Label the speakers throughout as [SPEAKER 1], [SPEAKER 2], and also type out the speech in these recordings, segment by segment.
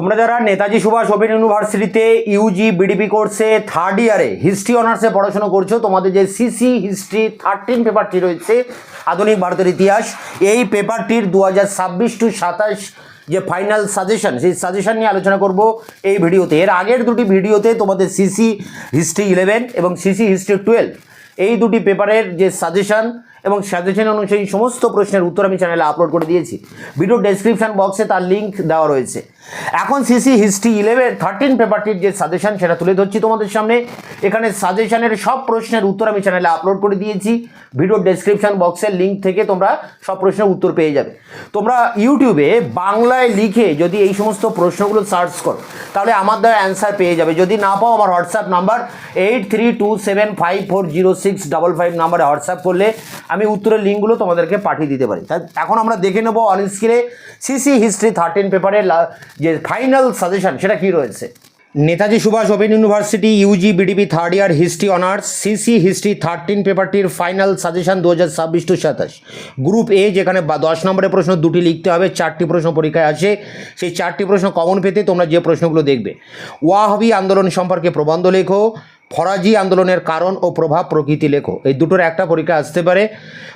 [SPEAKER 1] তোমরা যারা নেতাজি সুভাষ ওপেন ইউনিভার্সিটিতে ইউজি বিডিপি কোর্সে থার্ড ইয়ারে হিস্ট্রি অনার্সে পড়াশোনা করছো, তোমাদের যে সিসি হিস্ট্রি 13 পেপারটি রয়েছে আধুনিক ভারতের ইতিহাস, এই পেপারটির 2026 টু 27 যে ফাইনাল সাজেশন, সেই সাজেশন নিয়ে আলোচনা করব এই ভিডিওতে। এর আগের দুটি ভিডিওতে তোমাদের সিসি হিস্ট্রি 11 এবং সিসি হিস্ট্রি 12 এই দুটি পেপারের যে সাজেশন এবং সাজেশন অনুযায়ী সমস্ত প্রশ্নের উত্তর আমি চ্যানেলে আপলোড করে দিয়েছি। ভিডিও ডেসক্রিপশন বক্সে তার লিঙ্ক দেওয়া রয়েছে। এখন সিসি হিস্ট্রি 13 পেপারটির যে সাজেশন সেটা তুলে ধরছি তোমাদের সামনে। এখানে সাজেশনের সব প্রশ্নের উত্তর আমি চ্যানেলে আপলোড করে দিয়েছি। ভিডিও ডেসক্রিপশন বক্সের লিঙ্ক থেকে তোমরা সব প্রশ্নের উত্তর পেয়ে যাবে। তোমরা ইউটিউবে বাংলায় লিখে যদি এই সমস্ত প্রশ্নগুলো সার্চ করো তাহলে আমার দ্বারা অ্যান্সার পেয়ে যাবে। যদি না পাও আমার হোয়াটসঅ্যাপ নাম্বার 8327540655 নাম্বারে হোয়াটসঅ্যাপ করলে আমি উত্তরের লিঙ্কগুলো তোমাদেরকে পাঠিয়ে দিতে পারি। তাই এখন আমরা দেখে নেব অন স্ক্রিনে সিসি হিস্ট্রি 13 পেপারের যে ফাইনাল সাজেশন সেটা কি রয়েছে। Netaji Subhash open university UG BDP third year history honours CC history 13 পেপারটির final suggestion 2026 to 27 group A, যেখানে 10 নম্বরের প্রশ্ন দুটি লিখতে হবে, 4টি প্রশ্ন পরীক্ষায় আসে। সেই 4টি প্রশ্ন কমন পেতে তোমরা যে প্রশ্নগুলো দেখবে: ওয়াহাবি আন্দোলন সম্পর্কে প্রবন্ধ লেখো, ফরাজি আন্দোলনের কারণ ও প্রভাব প্রকৃতি লেখো। এই দুটোর একটা পরীক্ষা আসতে পারে।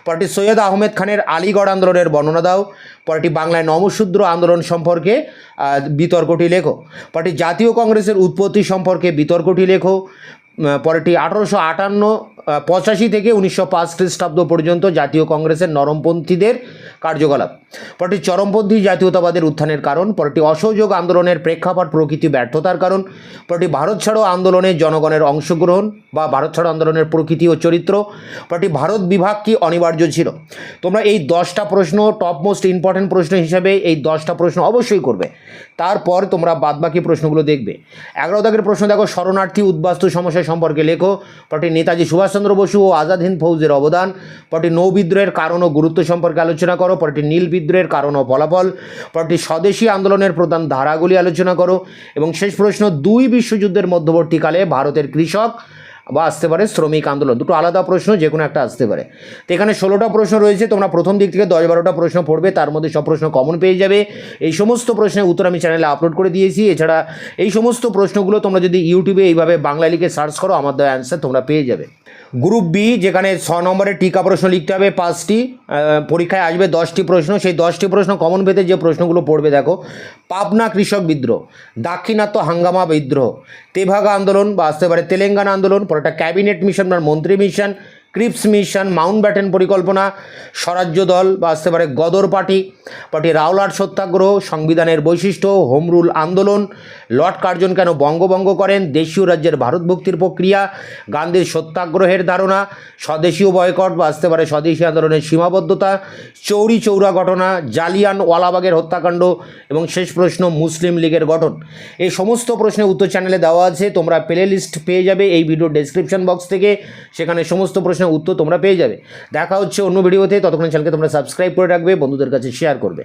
[SPEAKER 1] পরটি সৈয়দ আহমেদ খানের আলিগড় আন্দোলনের বর্ণনা দাও। পরটি বাংলায় নমশূদ্র আন্দোলন সম্পর্কে বিতর্কটি লেখো। পরটি জাতীয় কংগ্রেসের উৎপত্তি সম্পর্কে বিতর্কটি লেখো। পরটি 1885 থেকে 1905 খ্রিস্টাব্দ পর্যন্ত জাতীয় কংগ্রেসের নরমপন্থীদের কার্যকলাপ। পরটি চরমপন্থী জাতীয়তাবাদের উত্থানের কারণ। পরটি অসহযোগ আন্দোলনের প্রেক্ষাপট প্রকৃতি ব্যর্থতার কারণ। পরটি ভারত ছাড়ো আন্দোলনে জনগণের অংশগ্রহণ বা ভারত ছাড়ো আন্দোলনের প্রকৃতি ও চরিত্র। পরটি ভারত বিভাগ কি অনিবার্য ছিল। তোমরা এই 10টা প্রশ্ন টপ মোস্ট ইম্পর্টেন্ট প্রশ্ন হিসাবে এই 10টা প্রশ্ন অবশ্যই করবে। তারপর তোমরা বাদবাকি প্রশ্নগুলো দেখবে। 11 দাগের প্রশ্ন দেখো, শরণার্থী উদ্বাস্তু সমস্যা সম্পর্কে লেখো। পরটি নেতাজি সুভাষচন্দ্র বসু ও আজাদ হিন্দ ফৌজের অবদান। পরটি নৌ বিদ্রোহের কারণ ও গুরুত্ব সম্পর্কে আলোচনা করো। পরটি নীল বিদ্রোহের কারণ ও ফলাফল। পরটি স্বদেশী আন্দোলনের প্রধান ধারাগুলি আলোচনা করো। এবং শেষ প্রশ্ন, 2 বিশ্বযুদ্ধের মধ্যবর্তীকালে ভারতের কৃষক বা আসতে পারে শ্রমিক আন্দোলন। দুটো আলাদা প্রশ্ন, যে কোনো একটা আসতে পারে। তো এখানে 16টা প্রশ্ন রয়েছে। তোমরা প্রথম দিক থেকে 10-12টা প্রশ্ন পড়বে, তার মধ্যে সব প্রশ্ন কমন পেয়ে যাবে। এই সমস্ত প্রশ্নের উত্তর আমি চ্যানেলে আপলোড করে দিয়েছি। এছাড়া এই সমস্ত প্রশ্নগুলো তোমরা যদি ইউটিউবে এইভাবে বাংলা লিখে সার্চ করো, আমার দেওয়া অ্যান্সার তোমরা পেয়ে যাবে। গ্রুপ বি, যেখানে 6 নম্বরের টিকা প্রশ্ন লিখতে হবে 5টি, পরীক্ষায় আসবে 10টি প্রশ্ন। সেই 10টি প্রশ্ন কমন পেতে যে প্রশ্নগুলো পড়বে দেখো: পাবনা কৃষক বিদ্রোহ, দাক্ষিণাত্য হাঙ্গামা বিদ্রোহ, তেভাগা আন্দোলন বা আসতে পারে তেলেঙ্গানা আন্দোলন, পরটা ক্যাবিনেট মিশন বা মন্ত্রী mission, Cripps mission, Mountbatten পরিকল্পনা, স্বরাজ্য দল বা আসতে পারে গদর পার্টি, রাওলাট সত্যাগ্রহ, সংবিধানের বৈশিষ্ট্য, হোম রুল আন্দোলন, লর্ড কার্জন কেন বঙ্গভঙ্গ করেন, দেশীয় রাজ্যের ভারতভুক্তির প্রক্রিয়া, গান্ধীর সত্যাগ্রহের ধারণা, স্বদেশীয় বয়কট বা আসতে পারে স্বদেশী আন্দোলনের সীমাবদ্ধতা, চৌরি চৌরা ঘটনা, জালিয়ান ওয়ালাবাগের হত্যাকাণ্ড এবং শেষ প্রশ্ন, মুসলিম লীগের গঠন। এই সমস্ত প্রশ্নের উত্তর চ্যানেলে দেওয়া আছে। তোমরা প্লে লিস্ট পেয়ে যাবে এই ভিডিও ডেসক্রিপশন বক্স থেকে, সেখানে সমস্ত প্রশ্নের উত্তর তোমরা পেয়ে যাবে। দেখা হচ্ছে অন্য ভিডিওতে। ততক্ষণ চ্যানেলকে তোমরা সাবস্ক্রাইব করে রাখবে, বন্ধুদের কাছে শেয়ার করবে।